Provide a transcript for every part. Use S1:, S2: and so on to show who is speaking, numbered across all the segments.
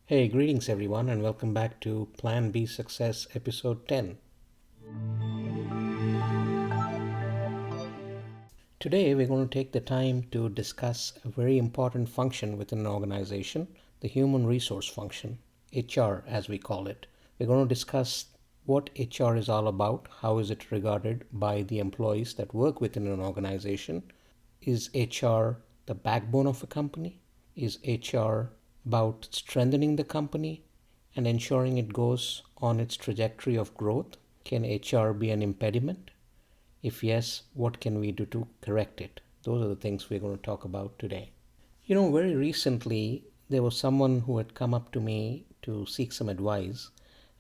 S1: Hey, greetings everyone, and welcome back to Plan B Success episode 10. Today, we're going to take the time to discuss a very important function within an organization, the human resource function, HR as we call it. We're going to discuss what HR is all about, how is it regarded by the employees that work within an organization. Is HR the backbone of a company? Is HR about strengthening the company and ensuring it goes on its trajectory of growth? Can HR be an impediment? If yes, what can we do to correct it? Those are the things we're going to talk about today. Very recently, there was someone who had come up to me to seek some advice,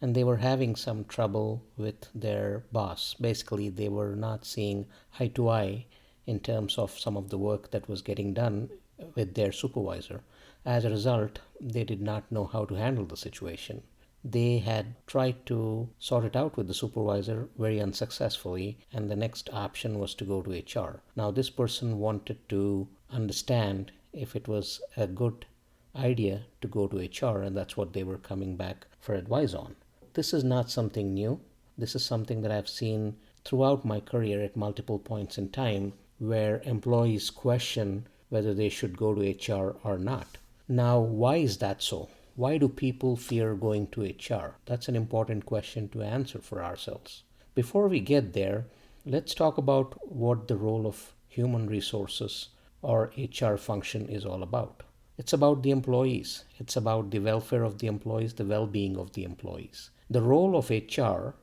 S1: and they were having some trouble with their boss. Basically, they were not seeing eye to eye in terms of some of the work that was getting done with their supervisor. As a result, they did not know how to handle the situation. They had tried to sort it out with the supervisor very unsuccessfully, and the next option was to go to HR. Now, this person wanted to understand if it was a good idea to go to HR, and that's what they were coming back for advice on. This is not something new. This is something that I've seen throughout my career at multiple points in time where employees question whether they should go to HR or not. Now, why is that so? Why do people fear going to HR? That's an important question to answer for ourselves. Before we get there, let's talk about what the role of human resources or HR function is all about. It's about the employees. It's about the welfare of the employees, the well-being of the employees. The role of HR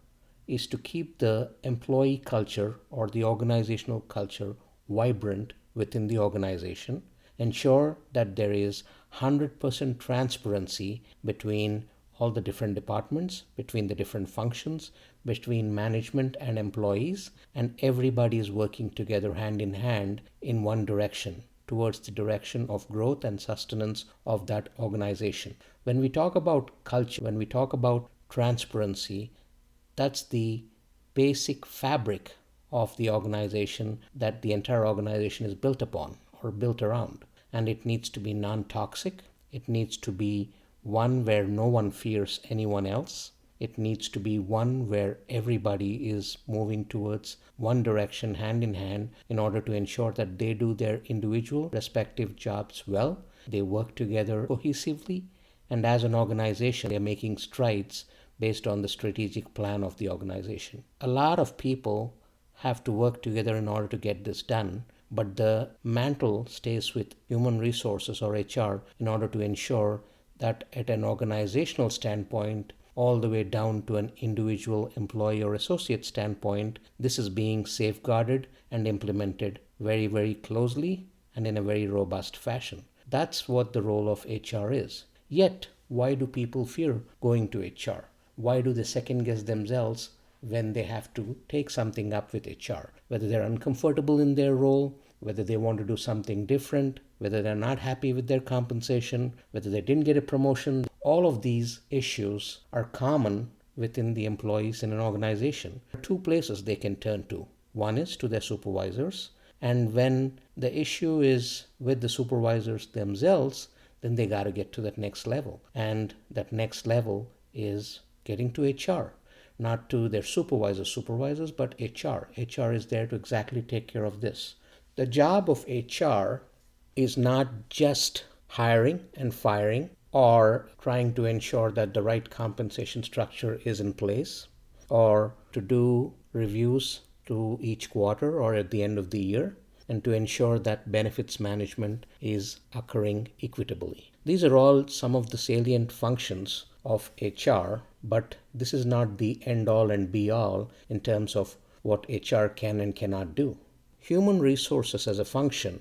S1: is to keep the employee culture or the organizational culture vibrant within the organization, ensure that there is 100% transparency between all the different departments, between the different functions, between management and employees, and everybody is working together hand in hand in one direction, towards the direction of growth and sustenance of that organization. When we talk about culture, when we talk about transparency, that's the basic fabric of the organization that the entire organization is built upon or built around. And it needs to be non-toxic. It needs to be one where no one fears anyone else. It needs to be one where everybody is moving towards one direction hand in hand in order to ensure that they do their individual respective jobs well. They work together cohesively, and as an organization, they're making strides based on the strategic plan of the organization. A lot of people have to work together in order to get this done, but the mantle stays with human resources or HR in order to ensure that at an organizational standpoint, all the way down to an individual employee or associate standpoint, this is being safeguarded and implemented very, very closely and in a very robust fashion. That's what the role of HR is. Yet, why do people fear going to HR? Why do they second guess themselves when they have to take something up with HR? Whether they're uncomfortable in their role, whether they want to do something different, whether they're not happy with their compensation, whether they didn't get a promotion. All of these issues are common within the employees in an organization. There are two places they can turn to. One is to their supervisors, and when the issue is with the supervisors themselves, then they got to get to that next level. And that next level is getting to HR. Not to their supervisors, but HR. HR is there to exactly take care of this. The job of HR is not just hiring and firing or trying to ensure that the right compensation structure is in place or to do reviews to each quarter or at the end of the year and to ensure that benefits management is occurring equitably. These are all some of the salient functions of HR, but this is not the end all and be all in terms of what HR can and cannot do. Human resources as a function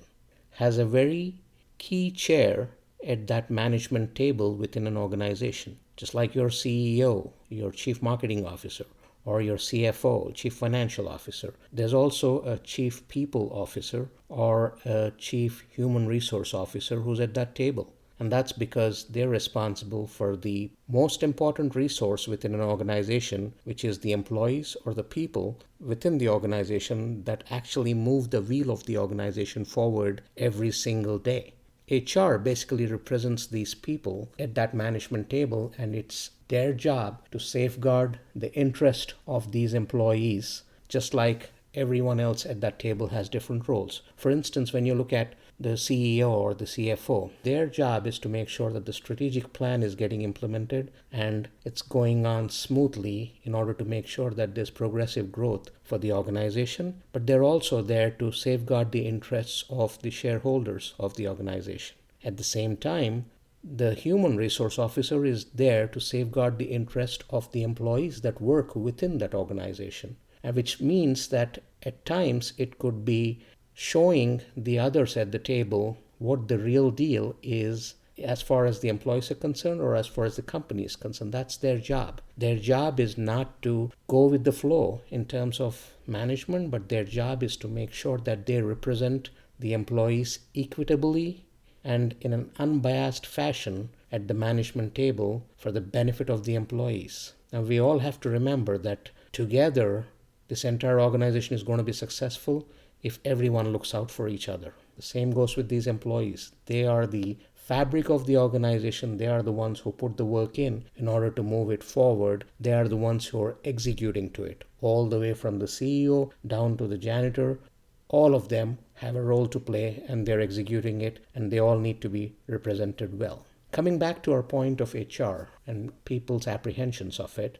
S1: has a very key chair at that management table within an organization. Just like your CEO, your chief marketing officer, or your CFO, chief financial officer. There's also a chief people officer or a chief human resource officer who's at that table. And that's because they're responsible for the most important resource within an organization, which is the employees or the people within the organization that actually move the wheel of the organization forward every single day. HR basically represents these people at that management table, and it's their job to safeguard the interest of these employees, just like everyone else at that table has different roles. For instance, when you look at the CEO or the CFO, their job is to make sure that the strategic plan is getting implemented and it's going on smoothly in order to make sure that there's progressive growth for the organization. But they're also there to safeguard the interests of the shareholders of the organization. At the same time, the human resource officer is there to safeguard the interest of the employees that work within that organization, which means that at times it could be showing the others at the table what the real deal is as far as the employees are concerned or as far as the company is concerned. That's their job. Their job is not to go with the flow in terms of management, but their job is to make sure that they represent the employees equitably and in an unbiased fashion at the management table for the benefit of the employees. Now, we all have to remember that together this entire organization is going to be successful if everyone looks out for each other. The same goes with these employees. They are the fabric of the organization. They are the ones who put the work in order to move it forward. They are the ones who are executing to it, all the way from the CEO down to the janitor. All of them have a role to play and they're executing it, and they all need to be represented well. Coming back to our point of HR and people's apprehensions of it,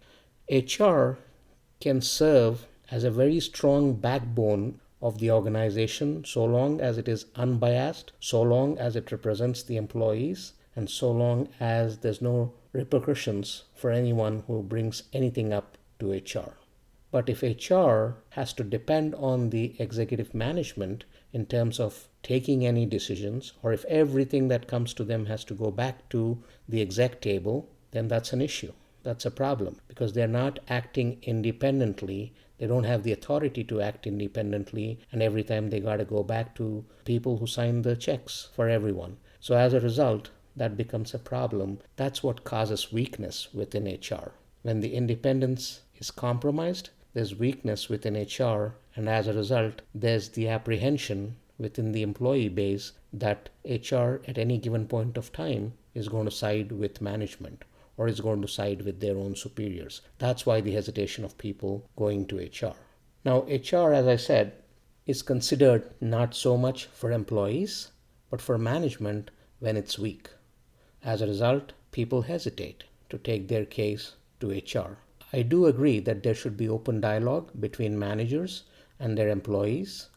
S1: HR can serve as a very strong backbone of the organization so long as it is unbiased, so long as it represents the employees, and so long as there's no repercussions for anyone who brings anything up to HR. But if HR has to depend on the executive management in terms of taking any decisions, or if everything that comes to them has to go back to the exec table, then that's an issue. That's a problem because they're not acting independently. They don't have the authority to act independently, and every time they got to go back to people who sign the checks for everyone. So as a result, that becomes a problem. That's what causes weakness within HR. When the independence is compromised, there's weakness within HR, and as a result, there's the apprehension within the employee base that HR at any given point of time is going to side with management or is going to side with their own superiors. That's why the hesitation of people going to HR. Now, HR, as I said, is considered not so much for employees, but for management when it's weak. As a result, people hesitate to take their case to HR. I do agree that there should be open dialogue between managers and their employees,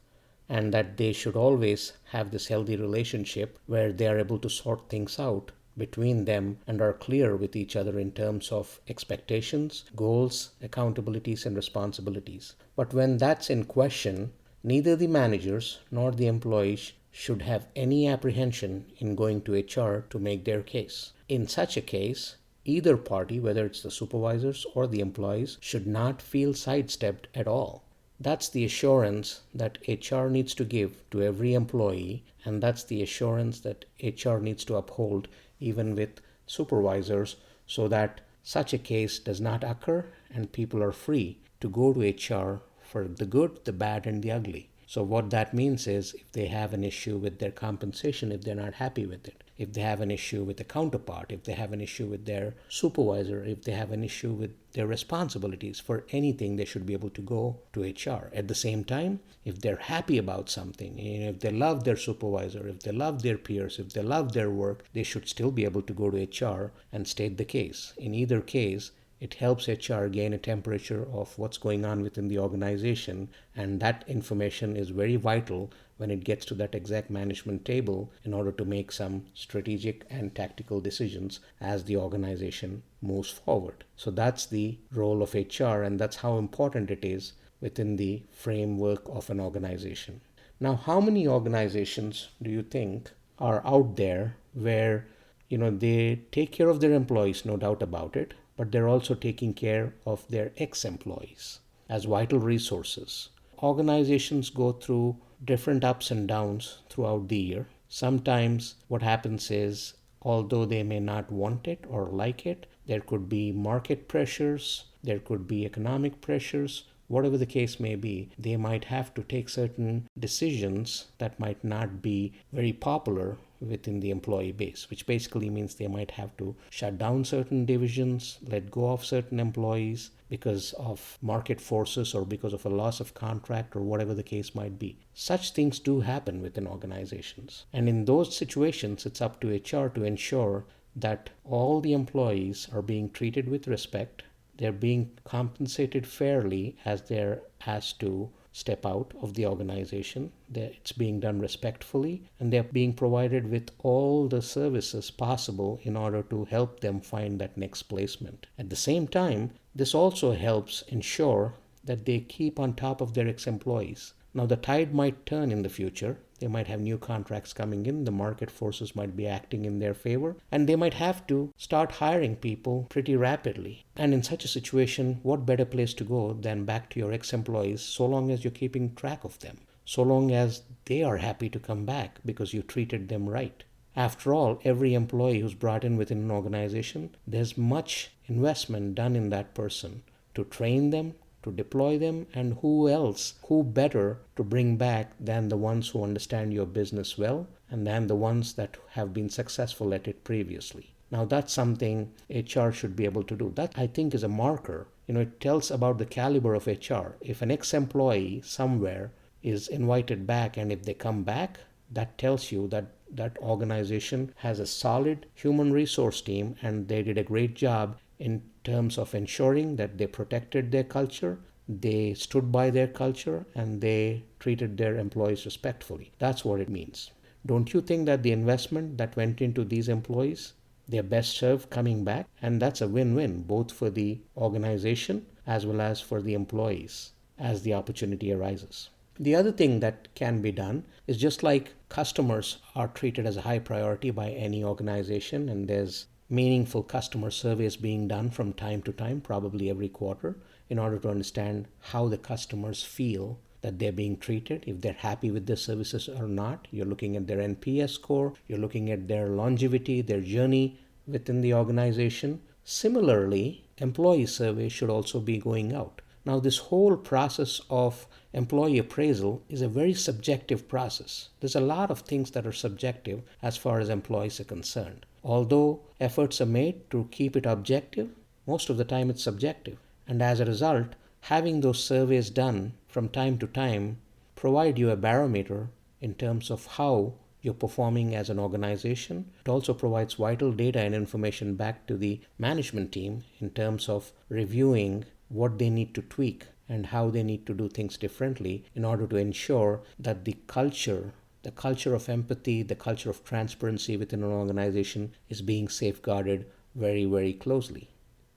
S1: and that they should always have this healthy relationship where they are able to sort things out between them and are clear with each other in terms of expectations, goals, accountabilities, and responsibilities. But when that's in question, neither the managers nor the employees should have any apprehension in going to HR to make their case. In such a case, either party, whether it's the supervisors or the employees, should not feel sidestepped at all. That's the assurance that HR needs to give to every employee, and that's the assurance that HR needs to uphold even with supervisors, so that such a case does not occur and people are free to go to HR for the good, the bad, and the ugly. So what that means is if they have an issue with their compensation, if they're not happy with it, if they have an issue with the counterpart, if they have an issue with their supervisor, if they have an issue with their responsibilities for anything, they should be able to go to HR. At the same time, if they're happy about something, if they love their supervisor, if they love their peers, if they love their work, they should still be able to go to HR and state the case. In either case, it helps HR gain a temperature of what's going on within the organization, and that information is very vital when it gets to that exec management table in order to make some strategic and tactical decisions as the organization moves forward. So that's the role of HR, and that's how important it is within the framework of an organization. Now, how many organizations do you think are out there where they take care of their employees, no doubt about it, but they're also taking care of their ex-employees as vital resources? Organizations go through different ups and downs throughout the year. Sometimes what happens is, although they may not want it or like it, there could be market pressures, there could be economic pressures, whatever the case may be, they might have to take certain decisions that might not be very popular within the employee base, which basically means they might have to shut down certain divisions, let go of certain employees because of market forces or because of a loss of contract or whatever the case might be. Such things do happen within organizations. And in those situations, it's up to HR to ensure that all the employees are being treated with respect, they're being compensated fairly as they're asked to step out of the organization. It's being done respectfully, and they're being provided with all the services possible in order to help them find that next placement. At the same time, this also helps ensure that they keep on top of their ex-employees. Now, the tide might turn in the future. They might have new contracts coming in, the market forces might be acting in their favor, and they might have to start hiring people pretty rapidly. And in such a situation, what better place to go than back to your ex-employees, so long as you're keeping track of them, so long as they are happy to come back because you treated them right. After all, every employee who's brought in within an organization, there's much investment done in that person to train them, to deploy them, and who better to bring back than the ones who understand your business well and than the ones that have been successful at it previously. Now, that's something HR should be able to do. That, I think, is a marker. It tells about the caliber of HR. If an ex-employee somewhere is invited back and if they come back, that tells you that that organization has a solid human resource team and they did a great job in terms of ensuring that they protected their culture, they stood by their culture, and they treated their employees respectfully. That's what it means. Don't you think that the investment that went into these employees, they're best served coming back? And that's a win-win, both for the organization as well as for the employees as the opportunity arises. The other thing that can be done is, just like customers are treated as a high priority by any organization, and there's meaningful customer surveys being done from time to time, probably every quarter, in order to understand how the customers feel that they're being treated, if they're happy with their services or not. You're looking at their NPS score, you're looking at their longevity, their journey within the organization. Similarly, employee surveys should also be going out. Now, this whole process of employee appraisal is a very subjective process. There's a lot of things that are subjective as far as employees are concerned. Although efforts are made to keep it objective, most of the time it's subjective. And as a result, having those surveys done from time to time provide you a barometer in terms of how you're performing as an organization. It also provides vital data and information back to the management team in terms of reviewing what they need to tweak and how they need to do things differently in order to ensure that the culture of empathy, the culture of transparency within an organization is being safeguarded very, very closely.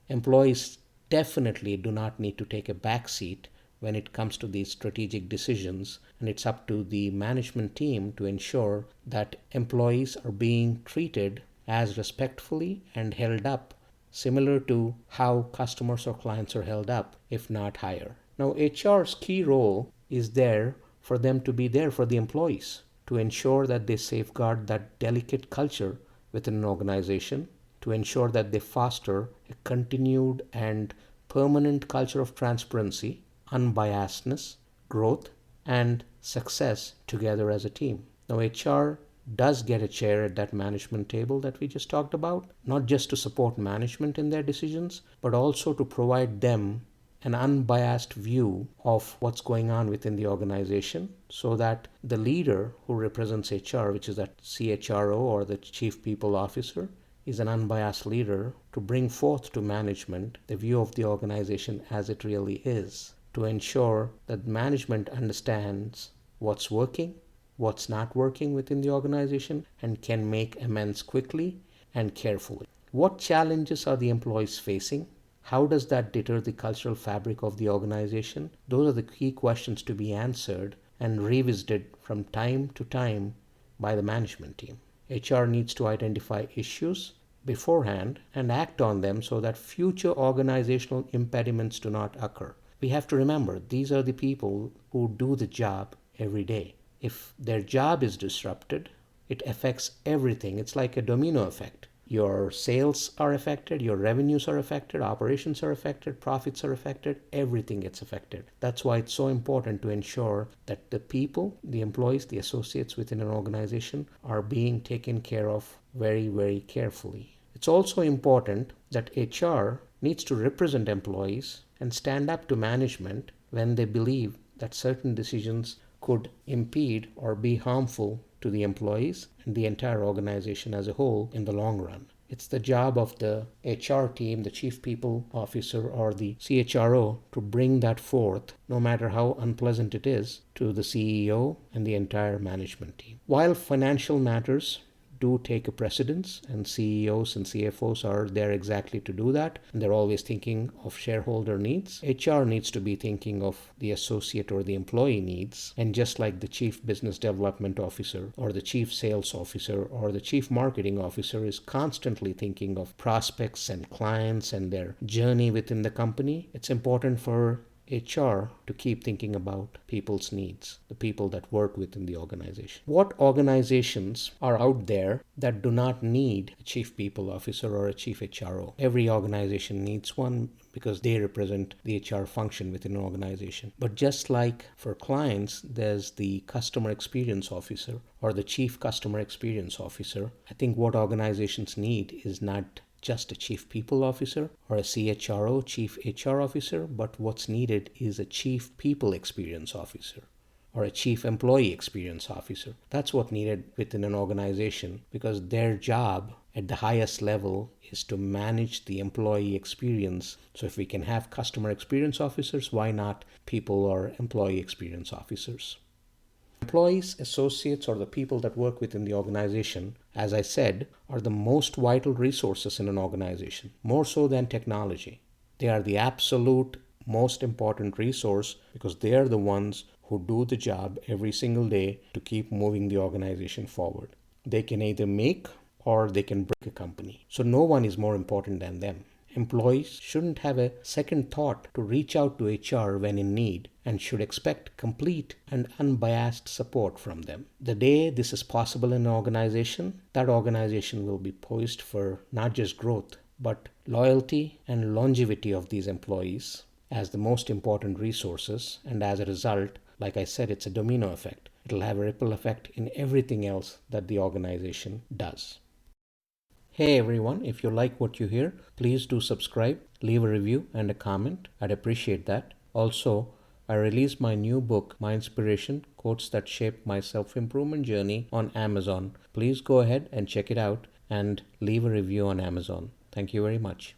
S1: Employees definitely do not need to take a back seat when it comes to these strategic decisions, and it's up to the management team to ensure that employees are being treated as respectfully and held up, similar to how customers or clients are held up, if not higher. Now, HR's key role is there for them to be there for the employees, to ensure that they safeguard that delicate culture within an organization, to ensure that they foster a continued and permanent culture of transparency, unbiasedness, growth, and success together as a team. Now, HR does get a chair at that management table that we just talked about, not just to support management in their decisions, but also to provide them an unbiased view of what's going on within the organization, so that the leader who represents HR, which is that CHRO or the Chief People Officer, is an unbiased leader to bring forth to management the view of the organization as it really is, to ensure that management understands what's working, what's not working within the organization, and can make amends quickly and carefully. What challenges are the employees facing? How does that deter the cultural fabric of the organization? Those are the key questions to be answered and revisited from time to time by the management team. HR needs to identify issues beforehand and act on them so that future organizational impediments do not occur. We have to remember, these are the people who do the job every day. If their job is disrupted, it affects everything. It's like a domino effect. Your sales are affected, your revenues are affected, operations are affected, profits are affected, everything gets affected. That's why it's so important to ensure that the people, the employees, the associates within an organization are being taken care of very, very carefully. It's also important that HR needs to represent employees and stand up to management when they believe that certain decisions could impede or be harmful to the employees and the entire organization as a whole in the long run. It's the job of the HR team, the chief people officer, or the CHRO to bring that forth, no matter how unpleasant it is, to the CEO and the entire management team. While financial matters do take a precedence, and CEOs and CFOs are there exactly to do that, and they're always thinking of shareholder needs, HR needs to be thinking of the associate or the employee needs. And just like the chief business development officer or the chief sales officer or the chief marketing officer is constantly thinking of prospects and clients and their journey within the company, it's important for HR to keep thinking about people's needs, the people that work within the organization. What organizations are out there that do not need a chief people officer or a chief HRO? Every organization needs one because they represent the HR function within an organization. But just like for clients, there's the customer experience officer or the chief customer experience officer. I think what organizations need is not just a chief people officer or a CHRO, chief HR officer, but what's needed is a chief people experience officer or a chief employee experience officer. That's what needed within an organization, because their job at the highest level is to manage the employee experience. So if we can have customer experience officers, why not people or employee experience officers? Employees, associates, or the people that work within the organization, as I said, are the most vital resources in an organization, more so than technology. They are the absolute most important resource because they are the ones who do the job every single day to keep moving the organization forward. They can either make or they can break a company. So no one is more important than them. Employees shouldn't have a second thought to reach out to HR when in need and should expect complete and unbiased support from them. The day this is possible in an organization, that organization will be poised for not just growth, but loyalty and longevity of these employees as the most important resources. And as a result, like I said, it's a domino effect. It'll have a ripple effect in everything else that the organization does. Hey everyone, if you like what you hear, please do subscribe, leave a review and a comment. I'd appreciate that. Also, I released my new book, My Inspiration, Quotes That Shaped My Self-Improvement Journey, on Amazon. Please go ahead and check it out and leave a review on Amazon. Thank you very much.